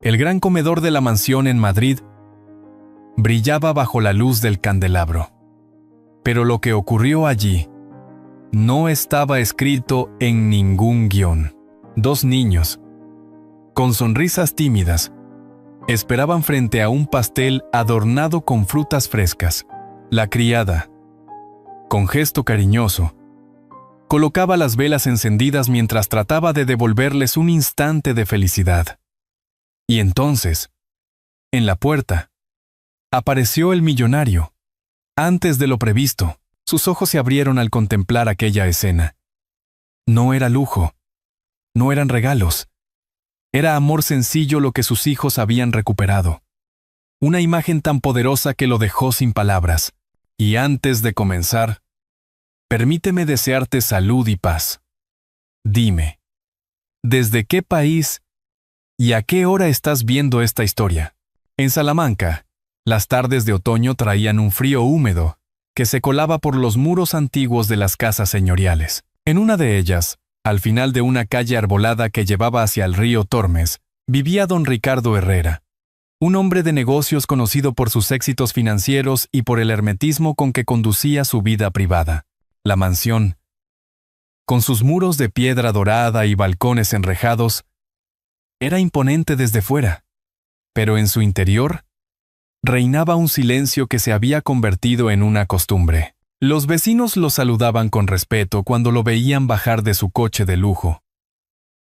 El gran comedor de la mansión en Madrid brillaba bajo la luz del candelabro. Pero lo que ocurrió allí no estaba escrito en ningún guión. 2 niños, con sonrisas tímidas, esperaban frente a un pastel adornado con frutas frescas. La criada, con gesto cariñoso, colocaba las velas encendidas mientras trataba de devolverles un instante de felicidad. Y entonces, en la puerta, apareció el millonario. Antes de lo previsto, sus ojos se abrieron al contemplar aquella escena. No era lujo, no eran regalos. Era amor sencillo lo que sus hijos habían recuperado. Una imagen tan poderosa que lo dejó sin palabras. Y antes de comenzar, permíteme desearte salud y paz. Dime, ¿desde qué país y a qué hora estás viendo esta historia? En Salamanca, las tardes de otoño traían un frío húmedo que se colaba por los muros antiguos de las casas señoriales. En una de ellas, al final de una calle arbolada que llevaba hacia el río Tormes, vivía don Ricardo Herrera, un hombre de negocios conocido por sus éxitos financieros y por el hermetismo con que conducía su vida privada. La mansión, con sus muros de piedra dorada y balcones enrejados, era imponente desde fuera, pero en su interior reinaba un silencio que se había convertido en una costumbre. Los vecinos lo saludaban con respeto cuando lo veían bajar de su coche de lujo.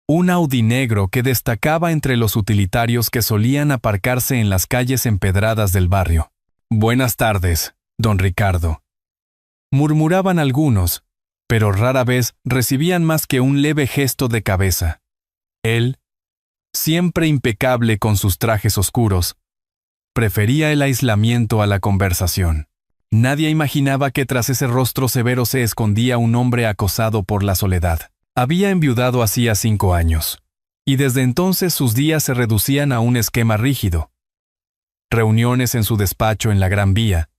Un Audi negro que destacaba entre los utilitarios que solían aparcarse en las calles empedradas del barrio. «Buenas tardes, don Ricardo», murmuraban algunos, pero rara vez recibían más que un leve gesto de cabeza. Él, siempre impecable con sus trajes oscuros, prefería el aislamiento a la conversación. Nadie imaginaba que tras ese rostro severo se escondía un hombre acosado por la soledad. Había enviudado hacía 5 años, y desde entonces sus días se reducían a un esquema rígido. Reuniones en su despacho en la Gran Vía,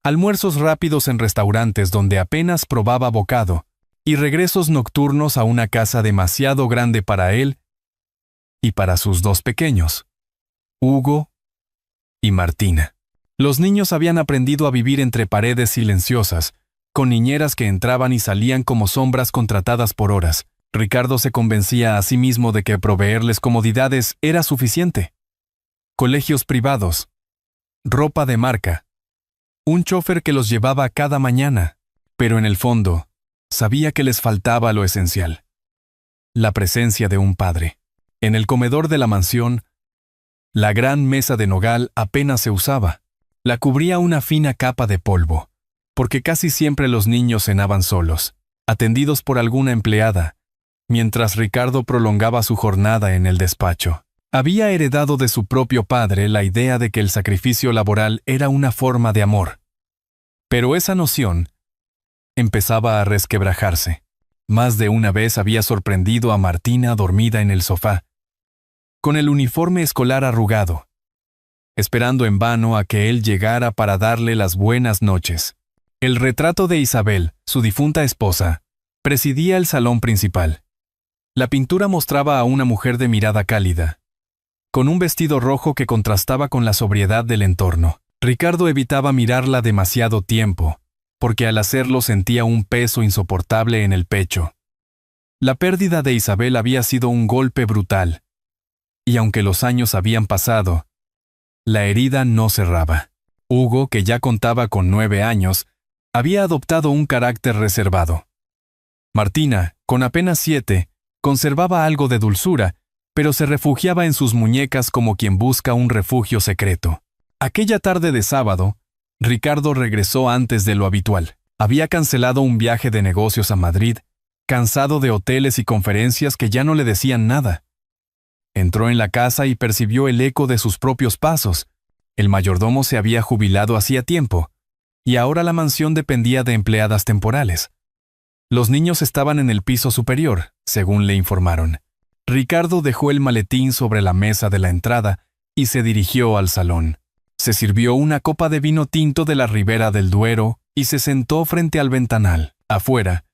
almuerzos rápidos en restaurantes donde apenas probaba bocado, y regresos nocturnos a una casa demasiado grande para él y para sus 2 pequeños, Hugo y Martina. Los niños habían aprendido a vivir entre paredes silenciosas, con niñeras que entraban y salían como sombras contratadas por horas. Ricardo se convencía a sí mismo de que proveerles comodidades era suficiente. Colegios privados, ropa de marca, un chofer que los llevaba cada mañana, pero en el fondo, sabía que les faltaba lo esencial: la presencia de un padre. En el comedor de la mansión, la gran mesa de nogal apenas se usaba. La cubría una fina capa de polvo, porque casi siempre los niños cenaban solos, atendidos por alguna empleada, mientras Ricardo prolongaba su jornada en el despacho. Había heredado de su propio padre la idea de que el sacrificio laboral era una forma de amor. Pero esa noción empezaba a resquebrajarse. Más de una vez había sorprendido a Martina dormida en el sofá, con el uniforme escolar arrugado, esperando en vano a que él llegara para darle las buenas noches. El retrato de Isabel, su difunta esposa, presidía el salón principal. La pintura mostraba a una mujer de mirada cálida, con un vestido rojo que contrastaba con la sobriedad del entorno. Ricardo evitaba mirarla demasiado tiempo, porque al hacerlo sentía un peso insoportable en el pecho. La pérdida de Isabel había sido un golpe brutal, y aunque los años habían pasado, la herida no cerraba. Hugo, que ya contaba con 9 años, había adoptado un carácter reservado. Martina, con apenas 7, conservaba algo de dulzura, pero se refugiaba en sus muñecas como quien busca un refugio secreto. Aquella tarde de sábado, Ricardo regresó antes de lo habitual. Había cancelado un viaje de negocios a Madrid, cansado de hoteles y conferencias que ya no le decían nada. Entró en la casa y percibió el eco de sus propios pasos. El mayordomo se había jubilado hacía tiempo, y ahora la mansión dependía de empleadas temporales. Los niños estaban en el piso superior, según le informaron. Ricardo dejó el maletín sobre la mesa de la entrada y se dirigió al salón. Se sirvió una copa de vino tinto de la Ribera del Duero y se sentó frente al ventanal. Afuera,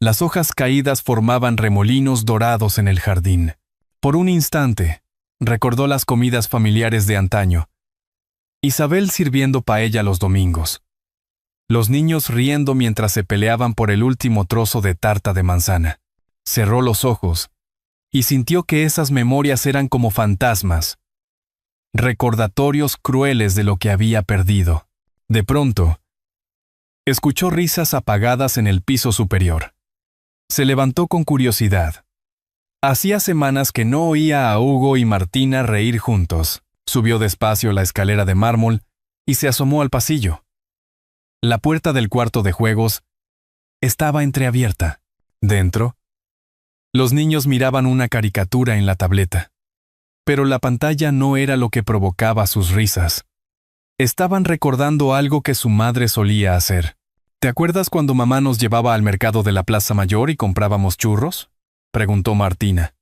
las hojas caídas formaban remolinos dorados en el jardín. Por un instante, Recordó las comidas familiares de antaño. Isabel sirviendo paella los domingos. Los niños riendo mientras se peleaban por el último trozo de tarta de manzana. Cerró los ojos y sintió que esas memorias eran como fantasmas, recordatorios crueles de lo que había perdido. De pronto, escuchó risas apagadas en el piso superior. Se levantó con curiosidad. Hacía semanas que no oía a Hugo y Martina reír juntos. Subió despacio la escalera de mármol y se asomó al pasillo. La puerta del cuarto de juegos estaba entreabierta. Dentro, los niños miraban una caricatura en la tableta. Pero la pantalla no era lo que provocaba sus risas. Estaban recordando algo que su madre solía hacer. ¿Te acuerdas cuando mamá nos llevaba al mercado de la Plaza Mayor y comprábamos churros?, preguntó Martina.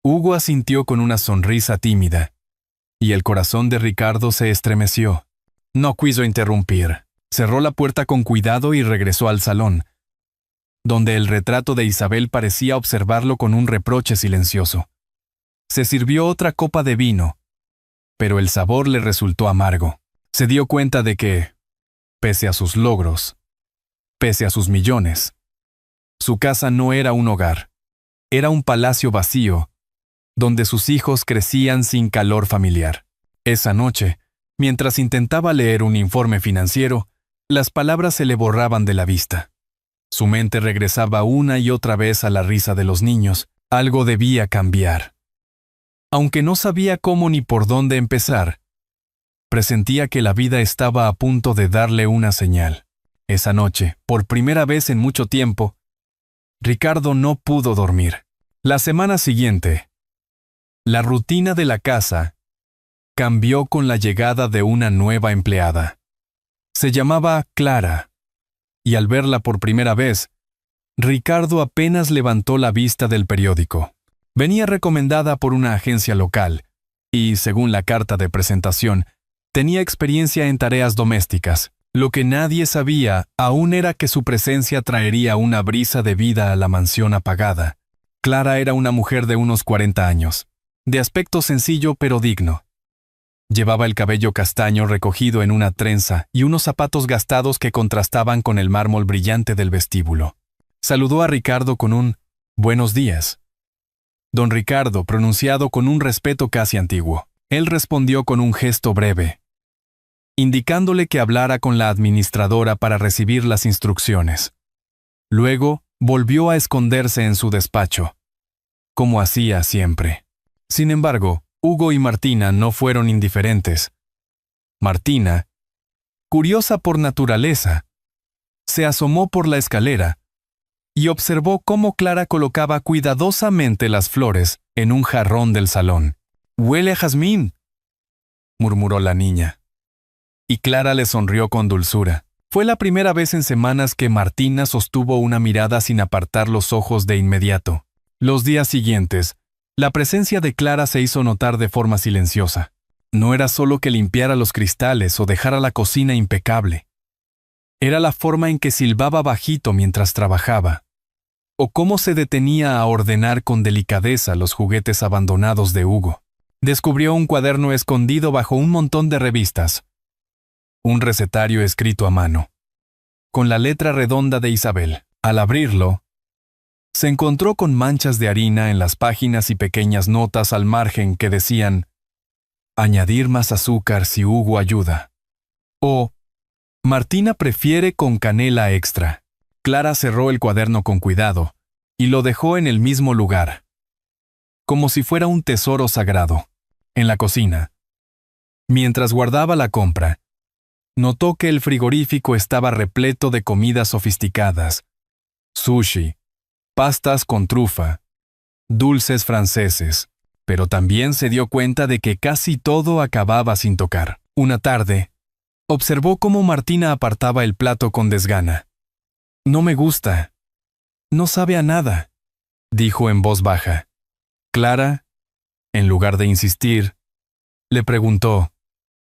Hugo asintió con una sonrisa tímida, y el corazón de Ricardo se estremeció. No quiso interrumpir. Cerró la puerta con cuidado y regresó al salón, donde el retrato de Isabel parecía observarlo con un reproche silencioso. Se sirvió otra copa de vino, pero el sabor le resultó amargo. Se dio cuenta de que, pese a sus logros, pese a sus millones, su casa no era un hogar. Era un palacio vacío, donde sus hijos crecían sin calor familiar. Esa noche, mientras intentaba leer un informe financiero, las palabras se le borraban de la vista. Su mente regresaba una y otra vez a la risa de los niños. Algo debía cambiar. Aunque no sabía cómo ni por dónde empezar, presentía que la vida estaba a punto de darle una señal. Esa noche, por primera vez en mucho tiempo, Ricardo no pudo dormir. La semana siguiente, la rutina de la casa cambió con la llegada de una nueva empleada. Se llamaba Clara, y al verla por primera vez, Ricardo apenas levantó la vista del periódico. Venía recomendada por una agencia local, y, según la carta de presentación, tenía experiencia en tareas domésticas. Lo que nadie sabía aún era que su presencia traería una brisa de vida a la mansión apagada. Clara era una mujer de unos 40 años, de aspecto sencillo pero digno. Llevaba el cabello castaño recogido en una trenza y unos zapatos gastados que contrastaban con el mármol brillante del vestíbulo. Saludó a Ricardo con un «Buenos días». Don Ricardo, pronunciado con un respeto casi antiguo. Él respondió con un gesto breve, indicándole que hablara con la administradora para recibir las instrucciones. Luego, volvió a esconderse en su despacho, como hacía siempre. Sin embargo, Hugo y Martina no fueron indiferentes. Martina, curiosa por naturaleza, se asomó por la escalera y observó cómo Clara colocaba cuidadosamente las flores en un jarrón del salón. «Huele a jazmín», murmuró la niña. Y Clara le sonrió con dulzura. Fue la primera vez en semanas que Martina sostuvo una mirada sin apartar los ojos de inmediato. Los días siguientes, la presencia de Clara se hizo notar de forma silenciosa. No era solo que limpiara los cristales o dejara la cocina impecable. Era la forma en que silbaba bajito mientras trabajaba, o cómo se detenía a ordenar con delicadeza los juguetes abandonados de Hugo. Descubrió un cuaderno escondido bajo un montón de revistas. Un recetario escrito a mano, con la letra redonda de Isabel. Al abrirlo, se encontró con manchas de harina en las páginas y pequeñas notas al margen que decían «Añadir más azúcar si Hugo ayuda» o «Martina prefiere con canela extra». Clara cerró el cuaderno con cuidado y lo dejó en el mismo lugar, como si fuera un tesoro sagrado. En la cocina, mientras guardaba la compra, notó que el frigorífico estaba repleto de comidas sofisticadas, sushi, pastas con trufa, dulces franceses, pero también se dio cuenta de que casi todo acababa sin tocar. Una tarde, observó cómo Martina apartaba el plato con desgana. «No me gusta. No sabe a nada», dijo en voz baja. Clara, en lugar de insistir, le preguntó,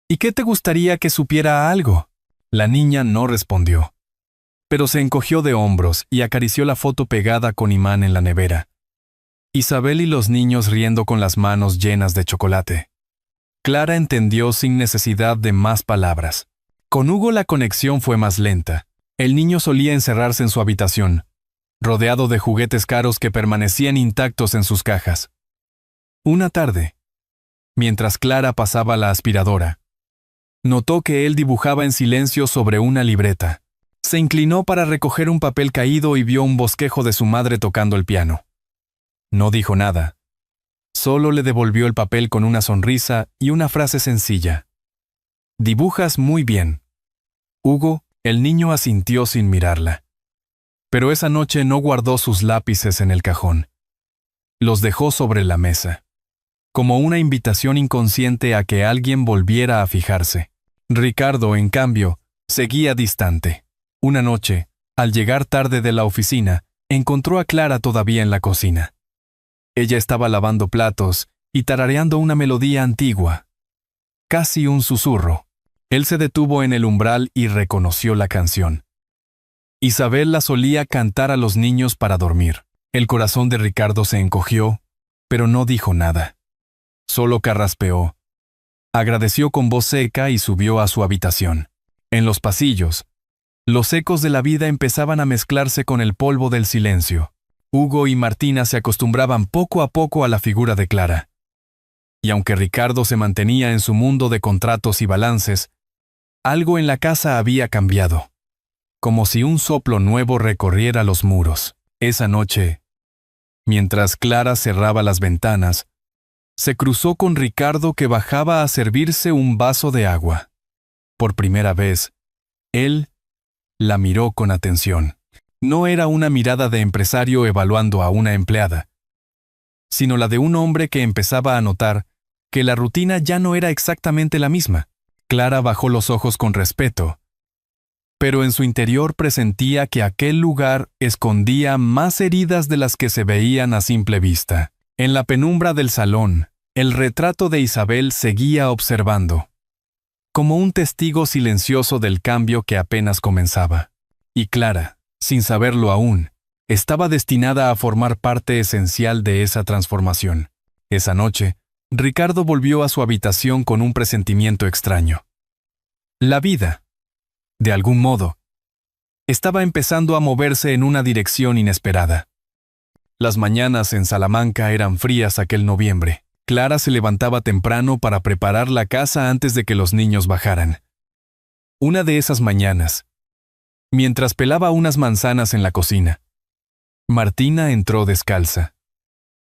«¿Y qué te gustaría que supiera algo?». La niña no respondió, pero se encogió de hombros y acarició la foto pegada con imán en la nevera. Isabel y los niños riendo con las manos llenas de chocolate. Clara entendió sin necesidad de más palabras. Con Hugo la conexión fue más lenta. El niño solía encerrarse en su habitación, rodeado de juguetes caros que permanecían intactos en sus cajas. Una tarde, mientras Clara pasaba la aspiradora, notó que él dibujaba en silencio sobre una libreta. Se inclinó para recoger un papel caído y vio un bosquejo de su madre tocando el piano. No dijo nada. Solo le devolvió el papel con una sonrisa y una frase sencilla. «Dibujas muy bien». Hugo, el niño, asintió sin mirarla. Pero esa noche no guardó sus lápices en el cajón. Los dejó sobre la mesa, como una invitación inconsciente a que alguien volviera a fijarse. Ricardo, en cambio, seguía distante. Una noche, al llegar tarde de la oficina, encontró a Clara todavía en la cocina. Ella estaba lavando platos y tarareando una melodía antigua, casi un susurro. Él se detuvo en el umbral y reconoció la canción. Isabel la solía cantar a los niños para dormir. El corazón de Ricardo se encogió, pero no dijo nada. Solo carraspeó. Agradeció con voz seca y subió a su habitación. En los pasillos, los ecos de la vida empezaban a mezclarse con el polvo del silencio. Hugo y Martina se acostumbraban poco a poco a la figura de Clara. Y aunque Ricardo se mantenía en su mundo de contratos y balances, algo en la casa había cambiado, como si un soplo nuevo recorriera los muros. Esa noche, mientras Clara cerraba las ventanas, se cruzó con Ricardo, que bajaba a servirse un vaso de agua. Por primera vez, él la miró con atención. No era una mirada de empresario evaluando a una empleada, sino la de un hombre que empezaba a notar que la rutina ya no era exactamente la misma. Clara bajó los ojos con respeto, pero en su interior presentía que aquel lugar escondía más heridas de las que se veían a simple vista. En la penumbra del salón, el retrato de Isabel seguía observando, como un testigo silencioso del cambio que apenas comenzaba. Y Clara, sin saberlo aún, estaba destinada a formar parte esencial de esa transformación. Esa noche, Ricardo volvió a su habitación con un presentimiento extraño. La vida, de algún modo, estaba empezando a moverse en una dirección inesperada. Las mañanas en Salamanca eran frías aquel noviembre. Clara se levantaba temprano para preparar la casa antes de que los niños bajaran. Una de esas mañanas, mientras pelaba unas manzanas en la cocina, Martina entró descalza,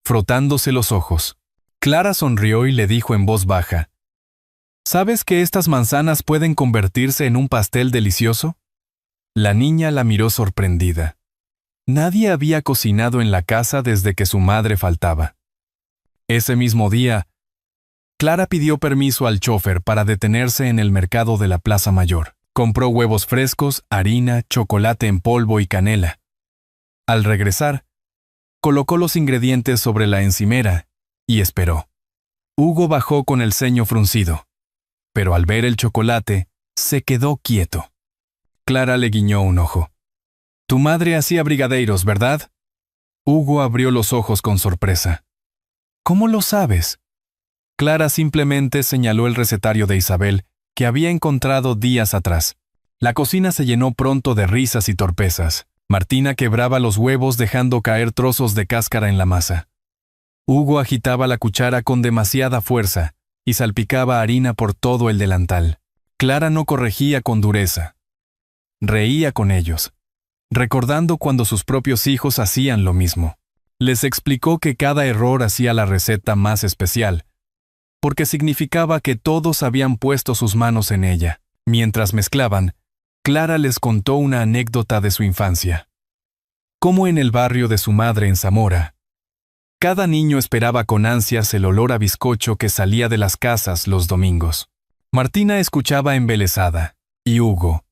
frotándose los ojos. Clara sonrió y le dijo en voz baja: ¿Sabes que estas manzanas pueden convertirse en un pastel delicioso? La niña la miró sorprendida. Nadie había cocinado en la casa desde que su madre faltaba. Ese mismo día, Clara pidió permiso al chófer para detenerse en el mercado de la Plaza Mayor. Compró huevos frescos, harina, chocolate en polvo y canela. Al regresar, colocó los ingredientes sobre la encimera y esperó. Hugo bajó con el ceño fruncido, pero al ver el chocolate, se quedó quieto. Clara le guiñó un ojo. «Tu madre hacía brigadeiros, ¿verdad?» Hugo abrió los ojos con sorpresa. «¿Cómo lo sabes?» Clara simplemente señaló el recetario de Isabel, que había encontrado días atrás. La cocina se llenó pronto de risas y torpezas. Martina quebraba los huevos dejando caer trozos de cáscara en la masa. Hugo agitaba la cuchara con demasiada fuerza y salpicaba harina por todo el delantal. Clara no corregía con dureza. Reía con ellos, recordando cuando sus propios hijos hacían lo mismo. Les explicó que cada error hacía la receta más especial, porque significaba que todos habían puesto sus manos en ella. Mientras mezclaban, Clara les contó una anécdota de su infancia. Cómo en el barrio de su madre en Zamora, cada niño esperaba con ansias el olor a bizcocho que salía de las casas los domingos. Martina escuchaba embelesada, y Hugo,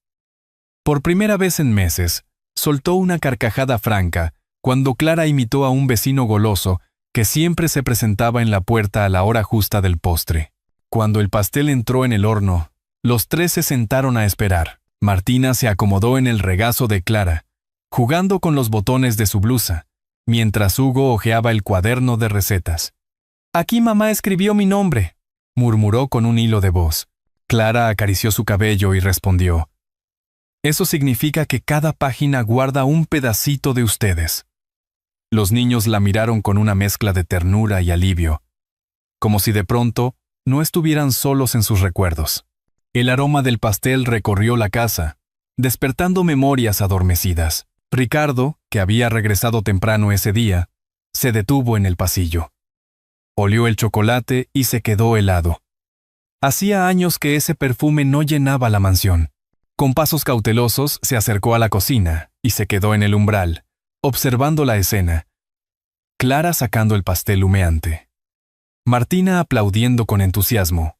por primera vez en meses, soltó una carcajada franca cuando Clara imitó a un vecino goloso que siempre se presentaba en la puerta a la hora justa del postre. Cuando el pastel entró en el horno, los tres se sentaron a esperar. Martina se acomodó en el regazo de Clara, jugando con los botones de su blusa, mientras Hugo hojeaba el cuaderno de recetas. «Aquí mamá escribió mi nombre», murmuró con un hilo de voz. Clara acarició su cabello y respondió: «Eso significa que cada página guarda un pedacito de ustedes». Los niños la miraron con una mezcla de ternura y alivio, como si de pronto no estuvieran solos en sus recuerdos. El aroma del pastel recorrió la casa, despertando memorias adormecidas. Ricardo, que había regresado temprano ese día, se detuvo en el pasillo. Olió el chocolate y se quedó helado. Hacía años que ese perfume no llenaba la mansión. Con pasos cautelosos se acercó a la cocina y se quedó en el umbral, observando la escena. Clara sacando el pastel humeante. Martina aplaudiendo con entusiasmo.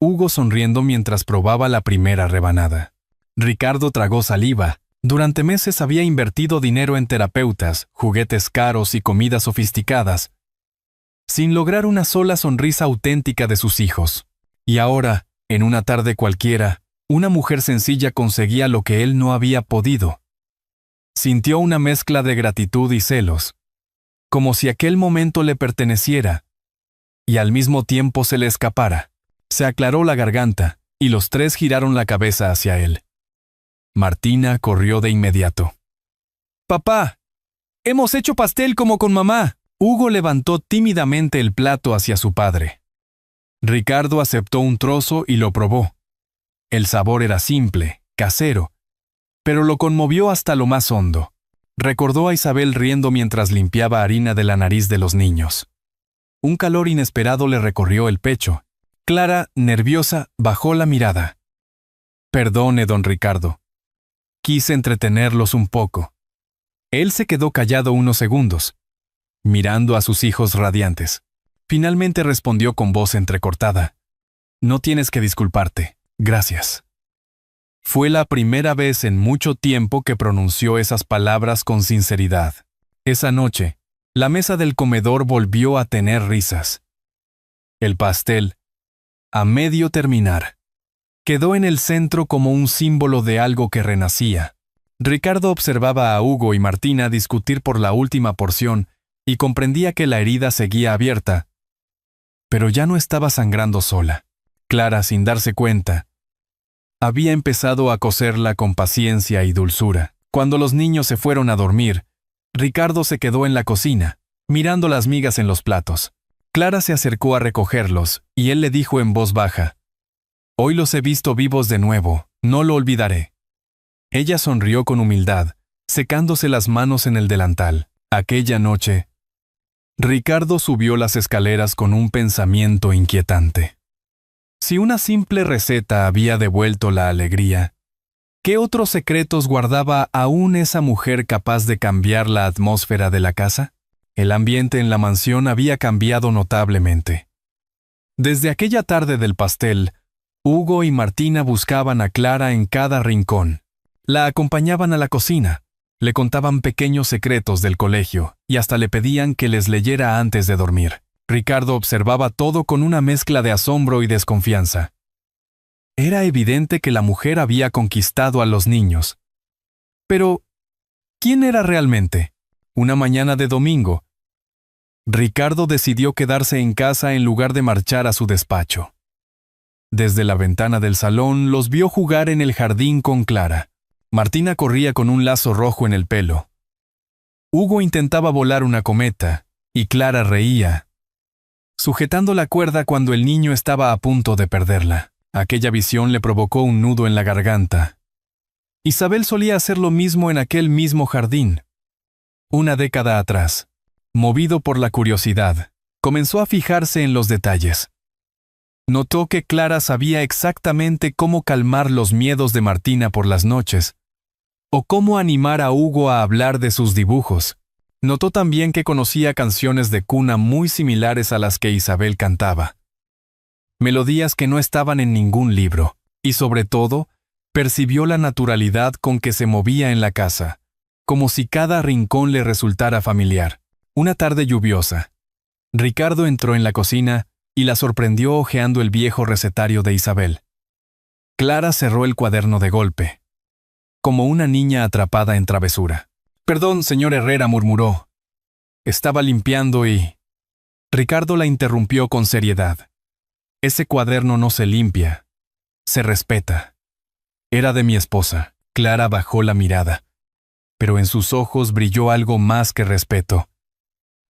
Hugo sonriendo mientras probaba la primera rebanada. Ricardo tragó saliva. Durante meses había invertido dinero en terapeutas, juguetes caros y comidas sofisticadas, sin lograr una sola sonrisa auténtica de sus hijos. Y ahora, en una tarde cualquiera, una mujer sencilla conseguía lo que él no había podido. Sintió una mezcla de gratitud y celos, como si aquel momento le perteneciera, y al mismo tiempo se le escapara. Se aclaró la garganta, y los tres giraron la cabeza hacia él. Martina corrió de inmediato. «Papá, hemos hecho pastel como con mamá». Hugo levantó tímidamente el plato hacia su padre. Ricardo aceptó un trozo y lo probó. El sabor era simple, casero, pero lo conmovió hasta lo más hondo. Recordó a Isabel riendo mientras limpiaba harina de la nariz de los niños. Un calor inesperado le recorrió el pecho. Clara, nerviosa, bajó la mirada. «Perdone, don Ricardo. Quise entretenerlos un poco». Él se quedó callado unos segundos, mirando a sus hijos radiantes. Finalmente respondió con voz entrecortada: «No tienes que disculparte. Gracias». Fue la primera vez en mucho tiempo que pronunció esas palabras con sinceridad. Esa noche, la mesa del comedor volvió a tener risas. El pastel, a medio terminar, quedó en el centro como un símbolo de algo que renacía. Ricardo observaba a Hugo y Martina discutir por la última porción y comprendía que la herida seguía abierta, pero ya no estaba sangrando sola. Clara, sin darse cuenta, había empezado a coserla con paciencia y dulzura. Cuando los niños se fueron a dormir, Ricardo se quedó en la cocina, mirando las migas en los platos. Clara se acercó a recogerlos y él le dijo en voz baja: «Hoy los he visto vivos de nuevo, no lo olvidaré». Ella sonrió con humildad, secándose las manos en el delantal. Aquella noche, Ricardo subió las escaleras con un pensamiento inquietante. Si una simple receta había devuelto la alegría, ¿qué otros secretos guardaba aún esa mujer capaz de cambiar la atmósfera de la casa? El ambiente en la mansión había cambiado notablemente. Desde aquella tarde del pastel, Hugo y Martina buscaban a Clara en cada rincón. La acompañaban a la cocina, le contaban pequeños secretos del colegio y hasta le pedían que les leyera antes de dormir. Ricardo observaba todo con una mezcla de asombro y desconfianza. Era evidente que la mujer había conquistado a los niños. Pero, ¿quién era realmente? Una mañana de domingo, Ricardo decidió quedarse en casa en lugar de marchar a su despacho. Desde la ventana del salón los vio jugar en el jardín con Clara. Martina corría con un lazo rojo en el pelo. Hugo intentaba volar una cometa, y Clara reía, sujetando la cuerda cuando el niño estaba a punto de perderla. Aquella visión le provocó un nudo en la garganta. Isabel solía hacer lo mismo en aquel mismo jardín. Una década atrás, movido por la curiosidad, comenzó a fijarse en los detalles. Notó que Clara sabía exactamente cómo calmar los miedos de Martina por las noches, o cómo animar a Hugo a hablar de sus dibujos. Notó también que conocía canciones de cuna muy similares a las que Isabel cantaba. Melodías que no estaban en ningún libro, y sobre todo, percibió la naturalidad con que se movía en la casa, como si cada rincón le resultara familiar. Una tarde lluviosa, Ricardo entró en la cocina y la sorprendió hojeando el viejo recetario de Isabel. Clara cerró el cuaderno de golpe, como una niña atrapada en travesura. «Perdón, señor Herrera», murmuró. Estaba limpiando y... Ricardo la interrumpió con seriedad. Ese cuaderno no se limpia, se respeta. Era de mi esposa. Clara bajó la mirada, pero en sus ojos brilló algo más que respeto.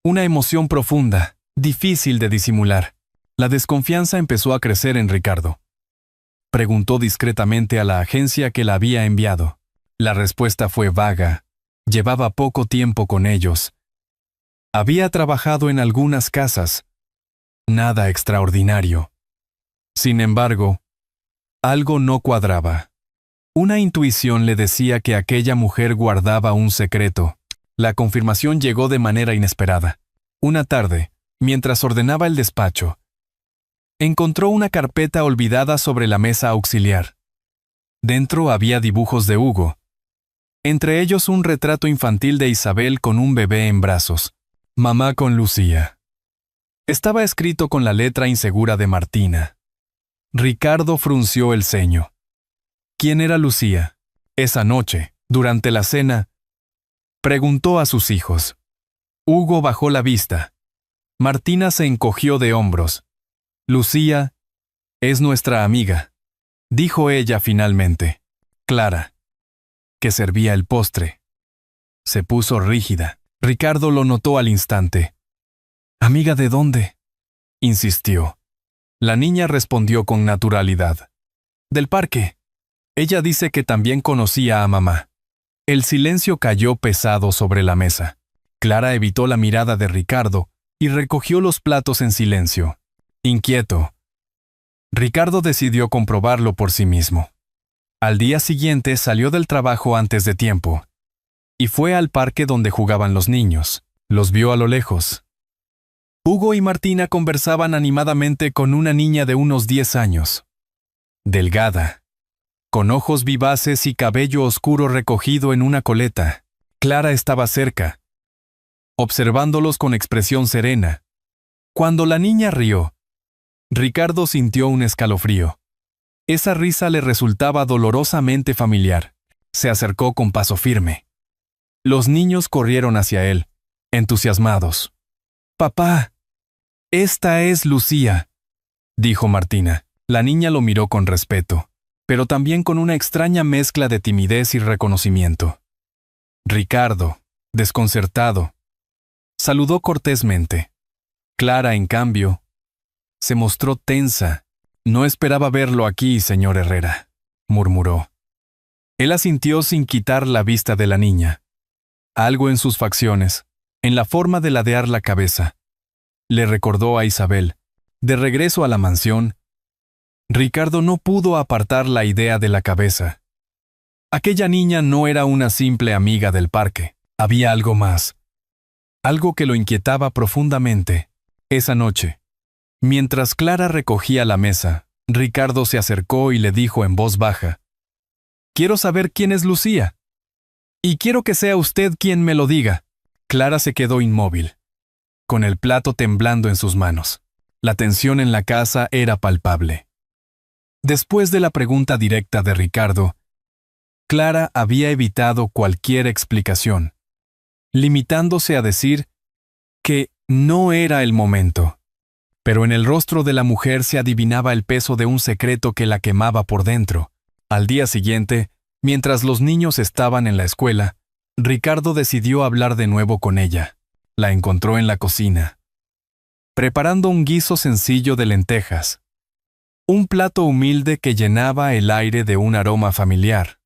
Una emoción profunda, difícil de disimular. La desconfianza empezó a crecer en Ricardo. Preguntó discretamente a la agencia que la había enviado. La respuesta fue vaga. Llevaba poco tiempo con ellos. Había trabajado en algunas casas. Nada extraordinario. Sin embargo, algo no cuadraba. Una intuición le decía que aquella mujer guardaba un secreto. La confirmación llegó de manera inesperada. Una tarde, mientras ordenaba el despacho, encontró una carpeta olvidada sobre la mesa auxiliar. Dentro había dibujos de Hugo. Entre ellos un retrato infantil de Isabel con un bebé en brazos. Mamá con Lucía. Estaba escrito con la letra insegura de Martina. Ricardo frunció el ceño. ¿Quién era Lucía? Esa noche, durante la cena, preguntó a sus hijos. Hugo bajó la vista. Martina se encogió de hombros. Lucía es nuestra amiga, dijo ella finalmente. Clara, que servía el postre, se puso rígida. Ricardo lo notó al instante. ¿Amiga de dónde?, insistió. La niña respondió con naturalidad. Del parque. Ella dice que también conocía a mamá. El silencio cayó pesado sobre la mesa. Clara evitó la mirada de Ricardo y recogió los platos en silencio, inquieto. Ricardo decidió comprobarlo por sí mismo. Al día siguiente salió del trabajo antes de tiempo y fue al parque donde jugaban los niños. Los vio a lo lejos. Hugo y Martina conversaban animadamente con una niña de unos 10 años. Delgada, con ojos vivaces y cabello oscuro recogido en una coleta. Clara estaba cerca, observándolos con expresión serena. Cuando la niña rió, Ricardo sintió un escalofrío. Esa risa le resultaba dolorosamente familiar. Se acercó con paso firme. Los niños corrieron hacia él, entusiasmados. «Papá, esta es Lucía», dijo Martina. La niña lo miró con respeto, pero también con una extraña mezcla de timidez y reconocimiento. Ricardo, desconcertado, saludó cortésmente. Clara, en cambio, se mostró tensa. «No esperaba verlo aquí, señor Herrera», murmuró. Él asintió sin quitar la vista de la niña. Algo en sus facciones, en la forma de ladear la cabeza, le recordó a Isabel. De regreso a la mansión, Ricardo no pudo apartar la idea de la cabeza. Aquella niña no era una simple amiga del parque. Había algo más. Algo que lo inquietaba profundamente. Esa noche, mientras Clara recogía la mesa, Ricardo se acercó y le dijo en voz baja: «Quiero saber quién es Lucía. Y quiero que sea usted quien me lo diga». Clara se quedó inmóvil, con el plato temblando en sus manos. La tensión en la casa era palpable. Después de la pregunta directa de Ricardo, Clara había evitado cualquier explicación, limitándose a decir que no era el momento. Pero en el rostro de la mujer se adivinaba el peso de un secreto que la quemaba por dentro. Al día siguiente, mientras los niños estaban en la escuela, Ricardo decidió hablar de nuevo con ella. La encontró en la cocina, preparando un guiso sencillo de lentejas. Un plato humilde que llenaba el aire de un aroma familiar,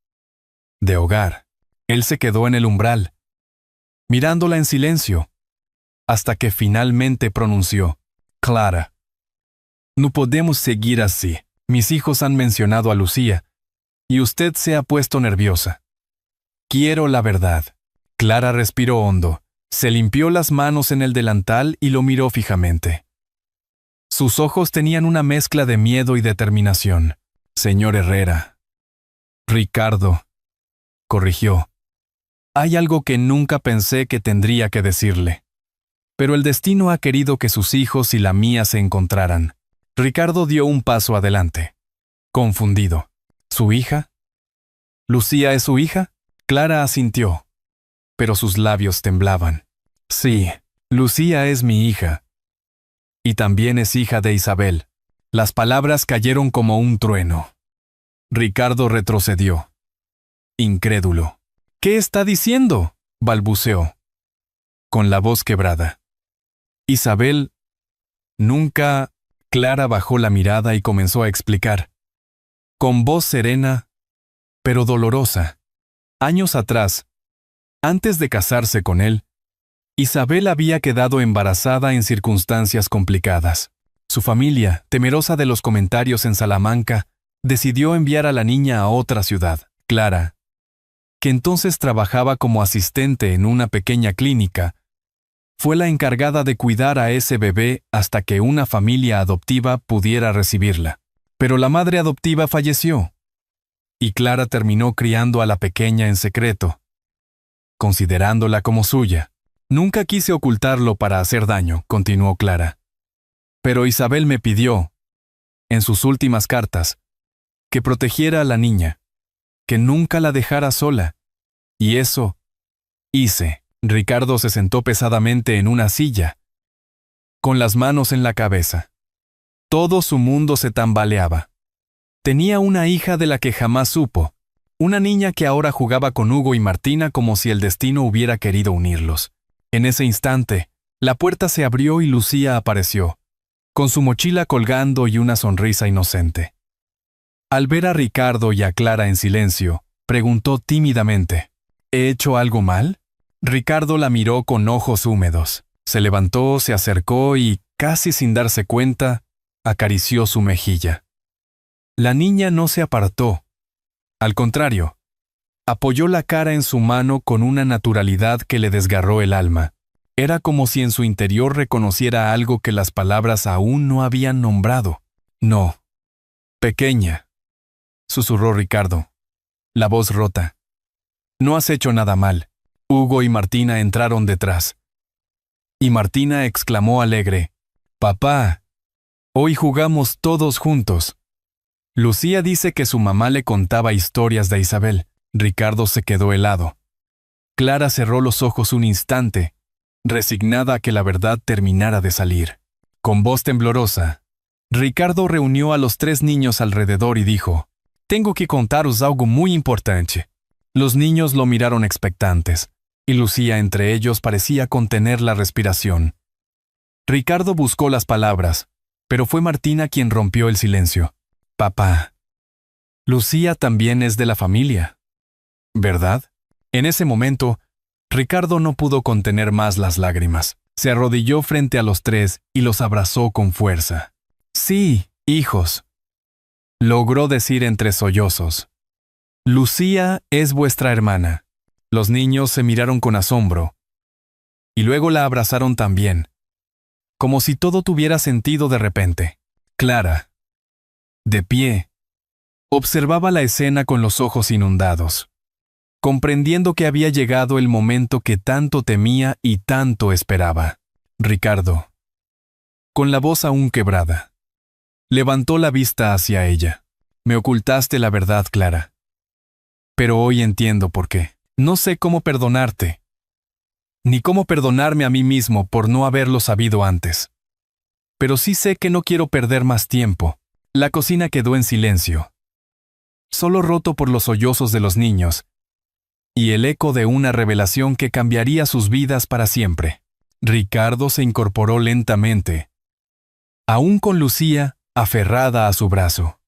de hogar. Él se quedó en el umbral, mirándola en silencio, hasta que finalmente pronunció: «Clara, no podemos seguir así. Mis hijos han mencionado a Lucía, y usted se ha puesto nerviosa. Quiero la verdad». Clara respiró hondo, se limpió las manos en el delantal y lo miró fijamente. Sus ojos tenían una mezcla de miedo y determinación. «Señor Herrera». «Ricardo», corrigió. «Hay algo que nunca pensé que tendría que decirle. Pero el destino ha querido que sus hijos y la mía se encontraran». Ricardo dio un paso adelante, confundido. «¿Su hija? ¿Lucía es su hija?». Clara asintió, pero sus labios temblaban. «Sí, Lucía es mi hija. Y también es hija de Isabel. Las palabras cayeron como un trueno. Ricardo retrocedió, incrédulo. ¿Qué está diciendo?, balbuceó, con la voz quebrada. Isabel, nunca... Clara bajó la mirada y comenzó a explicar, con voz serena, pero dolorosa. Años atrás, antes de casarse con él, Isabel había quedado embarazada en circunstancias complicadas. Su familia, temerosa de los comentarios en Salamanca, decidió enviar a la niña a otra ciudad. Clara, que entonces trabajaba como asistente en una pequeña clínica, fue la encargada de cuidar a ese bebé hasta que una familia adoptiva pudiera recibirla. Pero la madre adoptiva falleció, y Clara terminó criando a la pequeña en secreto, considerándola como suya. Nunca quise ocultarlo para hacer daño, continuó Clara. Pero Isabel me pidió, en sus últimas cartas, que protegiera a la niña, que nunca la dejara sola, y eso hice. Ricardo se sentó pesadamente en una silla, con las manos en la cabeza. Todo su mundo se tambaleaba. Tenía una hija de la que jamás supo, una niña que ahora jugaba con Hugo y Martina como si el destino hubiera querido unirlos. En ese instante, la puerta se abrió y Lucía apareció, con su mochila colgando y una sonrisa inocente. Al ver a Ricardo y a Clara en silencio, preguntó tímidamente, ¿he hecho algo mal? Ricardo la miró con ojos húmedos. Se levantó, se acercó y, casi sin darse cuenta, acarició su mejilla. La niña no se apartó. Al contrario, apoyó la cara en su mano con una naturalidad que le desgarró el alma. Era como si en su interior reconociera algo que las palabras aún no habían nombrado. No. Pequeña, susurró Ricardo, la voz rota. No has hecho nada mal. Hugo y Martina entraron detrás. Y Martina exclamó alegre, «Papá, hoy jugamos todos juntos». Lucía dice que su mamá le contaba historias de Isabel. Ricardo se quedó helado. Clara cerró los ojos un instante, resignada a que la verdad terminara de salir. Con voz temblorosa, Ricardo reunió a los 3 niños alrededor y dijo, «Tengo que contaros algo muy importante». Los niños lo miraron expectantes, y Lucía entre ellos parecía contener la respiración. Ricardo buscó las palabras, pero fue Martina quien rompió el silencio. «Papá, Lucía también es de la familia, ¿verdad?». En ese momento, Ricardo no pudo contener más las lágrimas. Se arrodilló frente a los 3 y los abrazó con fuerza. «Sí, hijos», logró decir entre sollozos. «Lucía es vuestra hermana». Los niños se miraron con asombro, y luego la abrazaron también, como si todo tuviera sentido de repente. Clara, de pie, observaba la escena con los ojos inundados, comprendiendo que había llegado el momento que tanto temía y tanto esperaba. Ricardo, con la voz aún quebrada, levantó la vista hacia ella. «Me ocultaste la verdad, Clara. Pero hoy entiendo por qué. No sé cómo perdonarte, ni cómo perdonarme a mí mismo por no haberlo sabido antes. Pero sí sé que no quiero perder más tiempo». La cocina quedó en silencio, solo roto por los sollozos de los niños, y el eco de una revelación que cambiaría sus vidas para siempre. Ricardo se incorporó lentamente, aún con Lucía aferrada a su brazo.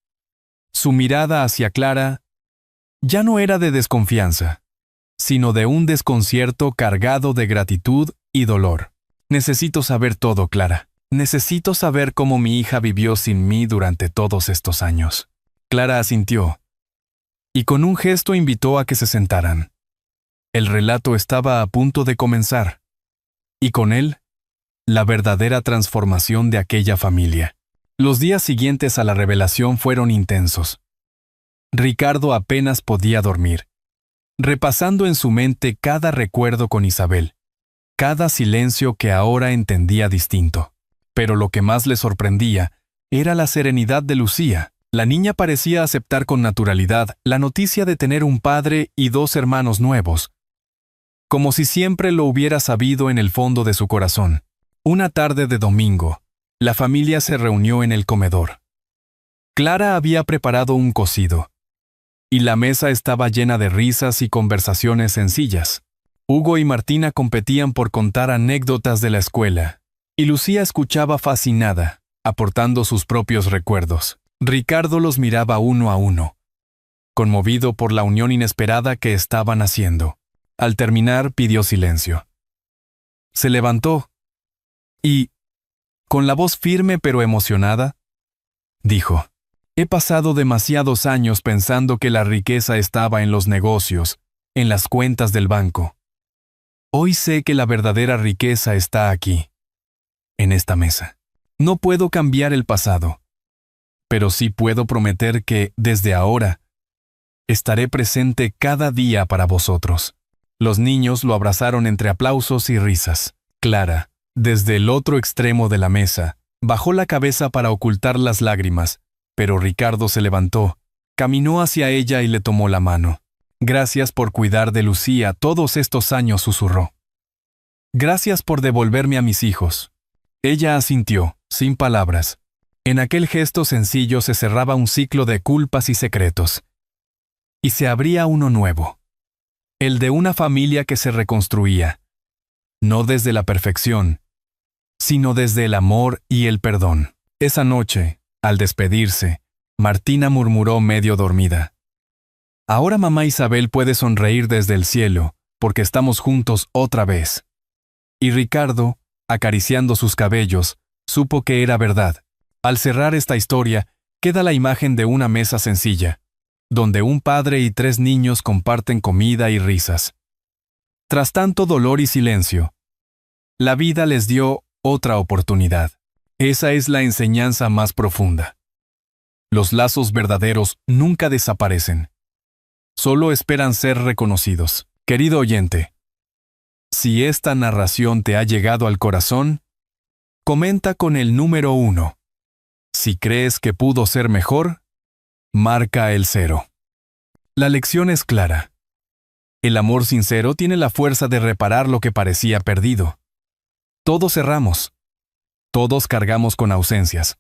Su mirada hacia Clara ya no era de desconfianza, sino de un desconcierto cargado de gratitud y dolor. «Necesito saber todo, Clara. Necesito saber cómo mi hija vivió sin mí durante todos estos años». Clara asintió, y con un gesto invitó a que se sentaran. El relato estaba a punto de comenzar, y con él, la verdadera transformación de aquella familia. Los días siguientes a la revelación fueron intensos. Ricardo apenas podía dormir, repasando en su mente cada recuerdo con Isabel, cada silencio que ahora entendía distinto. Pero lo que más le sorprendía era la serenidad de Lucía. La niña parecía aceptar con naturalidad la noticia de tener un padre y 2 hermanos nuevos, como si siempre lo hubiera sabido en el fondo de su corazón. Una tarde de domingo, la familia se reunió en el comedor. Clara había preparado un cocido, y la mesa estaba llena de risas y conversaciones sencillas. Hugo y Martina competían por contar anécdotas de la escuela, y Lucía escuchaba fascinada, aportando sus propios recuerdos. Ricardo los miraba uno a uno, conmovido por la unión inesperada que estaban haciendo. Al terminar, pidió silencio. Se levantó y, con la voz firme pero emocionada, dijo: «He pasado demasiados años pensando que la riqueza estaba en los negocios, en las cuentas del banco. Hoy sé que la verdadera riqueza está aquí, en esta mesa. No puedo cambiar el pasado, pero sí puedo prometer que, desde ahora, estaré presente cada día para vosotros». Los niños lo abrazaron entre aplausos y risas. Clara, desde el otro extremo de la mesa, bajó la cabeza para ocultar las lágrimas, pero Ricardo se levantó, caminó hacia ella y le tomó la mano. «Gracias por cuidar de Lucía todos estos años», susurró. «Gracias por devolverme a mis hijos». Ella asintió, sin palabras. En aquel gesto sencillo se cerraba un ciclo de culpas y secretos. Y se abría uno nuevo. El de una familia que se reconstruía, no desde la perfección, sino desde el amor y el perdón. Esa noche, al despedirse, Martina murmuró medio dormida: «Ahora mamá Isabel puede sonreír desde el cielo, porque estamos juntos otra vez». Y Ricardo, acariciando sus cabellos, supo que era verdad. Al cerrar esta historia, queda la imagen de una mesa sencilla, donde un padre y 3 niños comparten comida y risas. Tras tanto dolor y silencio, la vida les dio otra oportunidad. Esa es la enseñanza más profunda. Los lazos verdaderos nunca desaparecen. Solo esperan ser reconocidos. Querido oyente, si esta narración te ha llegado al corazón, comenta con el número 1. Si crees que pudo ser mejor, marca el 0. La lección es clara. El amor sincero tiene la fuerza de reparar lo que parecía perdido. Todos erramos. Todos cargamos con ausencias.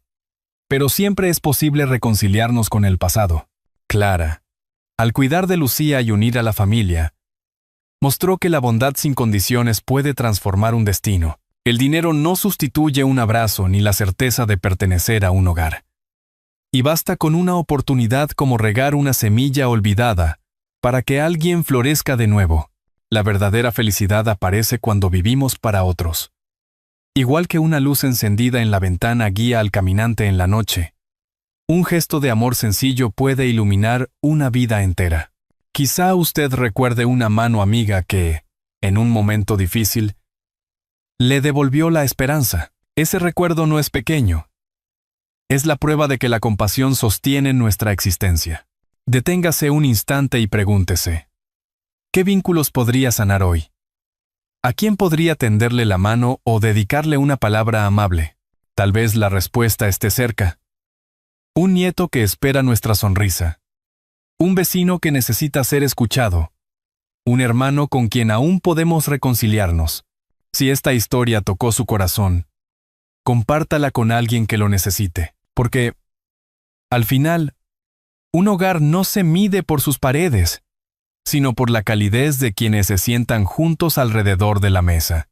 Pero siempre es posible reconciliarnos con el pasado. Clara, al cuidar de Lucía y unir a la familia, mostró que la bondad sin condiciones puede transformar un destino. El dinero no sustituye un abrazo ni la certeza de pertenecer a un hogar. Y basta con una oportunidad como regar una semilla olvidada para que alguien florezca de nuevo. La verdadera felicidad aparece cuando vivimos para otros. Igual que una luz encendida en la ventana guía al caminante en la noche, un gesto de amor sencillo puede iluminar una vida entera. Quizá usted recuerde una mano amiga que, en un momento difícil, le devolvió la esperanza. Ese recuerdo no es pequeño. Es la prueba de que la compasión sostiene nuestra existencia. Deténgase un instante y pregúntese: ¿qué vínculos podría sanar hoy? ¿A quién podría tenderle la mano o dedicarle una palabra amable? Tal vez la respuesta esté cerca. Un nieto que espera nuestra sonrisa. Un vecino que necesita ser escuchado. Un hermano con quien aún podemos reconciliarnos. Si esta historia tocó su corazón, compártala con alguien que lo necesite. Porque, al final, un hogar no se mide por sus paredes, sino por la calidez de quienes se sientan juntos alrededor de la mesa.